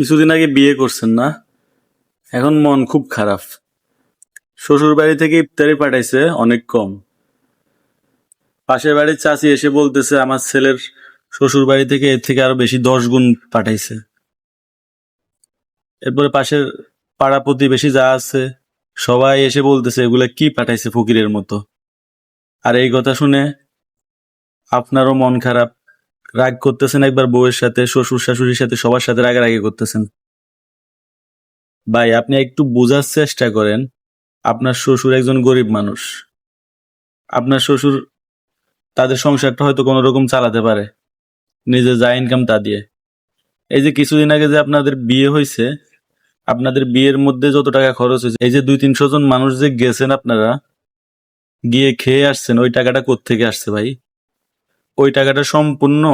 কিছুদিন আগে বিয়ে করছেন না? এখন মন খুব খারাপ। শ্বশুর বাড়ি থেকে ইফতারি পাঠাইছে অনেক কম। পাশের বাড়ির চাচি এসে বলতেছে আমার ছেলের শ্বশুর বাড়ি থেকে এর থেকে আরো বেশি 10 গুণ পাঠাইছে। এরপরে পাশের পাড়া প্রতিবেশী যা আছে সবাই এসে বলতেছে এগুলা কি পাঠাইছে ফকিরের মতো। আর এই কথা শুনে আপনারও মন খারাপ, রাগ করতেছেন, একবার বউয়ের সাথে, শ্বশুর শাশুড়ির সাথে, সবার সাথে রাগারাগি করতেছেন। ভাই, আপনি একটু বোঝার চেষ্টা করেন। আপনার শ্বশুর একজন গরিব মানুষ। আপনার শ্বশুর তাদের সংসারটা হয়তো কোনো রকম চালাতে পারে নিজে যা ইনকাম তা দিয়ে। এই যে কিছুদিন আগে যে আপনাদের বিয়ে হয়েছে, আপনাদের বিয়ের মধ্যে যত টাকা খরচ হয়েছে, এই যে 200-300 জন মানুষ যে গেছেন আপনারা, গিয়ে খেয়ে আসছেন, ওই টাকাটা কোত্থেকে আসছে ভাই? ওই টাকাটা সম্পূর্ণ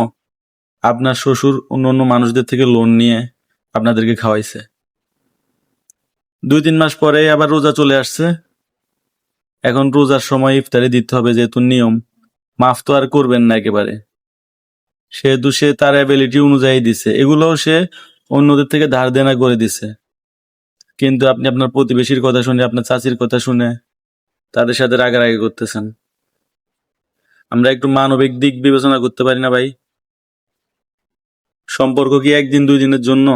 আপনার শ্বশুর অন্য অন্য মানুষদের থেকে লোন নিয়ে আপনাদেরকে খাওয়াইছে। 2-3 মাস পরে আবার রোজা চলে আসছে। এখন রোজার সময় ইফতারি দিতে হবে, যেহেতু নিয়ম, মাফ তো আর করবেন না একেবারে। সেহেতু সে তার অ্যাবিলিটি অনুযায়ী দিছে, এগুলোও সে অন্যদের থেকে ধার দেনা করে দিছে। কিন্তু আপনি আপনার প্রতিবেশীর কথা শুনে, আপনার চাচির কথা শুনে তাদের সাথে রাগারাগি করতেছেন। আমরা একটু মানবিক দিক বিবেচনা করতে পারি না ভাই? সম্পর্ক কি 1 দিন 2 দিনের জন্য?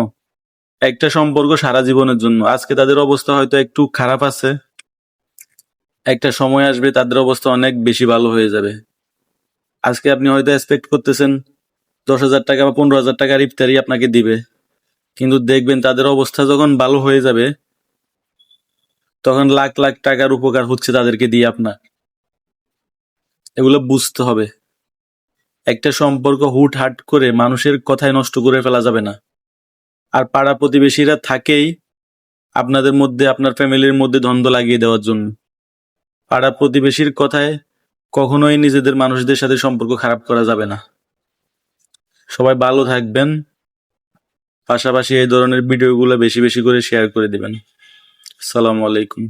একটা সম্পর্ক সারা জীবনের জন্য। আজকে তাদের অবস্থা হয়তো একটু খারাপ আছে, একটা সময় আসবে তাদের অবস্থা অনেক বেশি ভালো হয়ে যাবে। আজকে আপনি হয়তো এক্সপেক্ট করতেছেন 10,000 টাকা বা 15,000 টাকার ইফতারি আপনাকে দিবে, কিন্তু দেখবেন তাদের অবস্থা যখন ভালো হয়ে যাবে তখন লাখ লাখ টাকার উপকার হচ্ছে তাদেরকে দিয়ে আপনার। এগুলো বুঝতে হবে। একটা সম্পর্ক হুটহাট করে মানুষের কথায় নষ্ট করে ফেলা যাবে না। আর পাড়া প্রতিবেশীরা থাকেই আপনাদের মধ্যে, আপনার ফ্যামিলির মধ্যে দ্বন্দ্ব লাগিয়ে দেওয়ার জন্য। পাড়া প্রতিবেশীর কথায় কখনোই নিজেদের মানুষদের সাথে সম্পর্ক খারাপ করা যাবে না। সবাই ভালো থাকবেন, পাশাপাশি এই ধরনের ভিডিওগুলো বেশি বেশি করে শেয়ার করে দিবেন। আসসালামু আলাইকুম।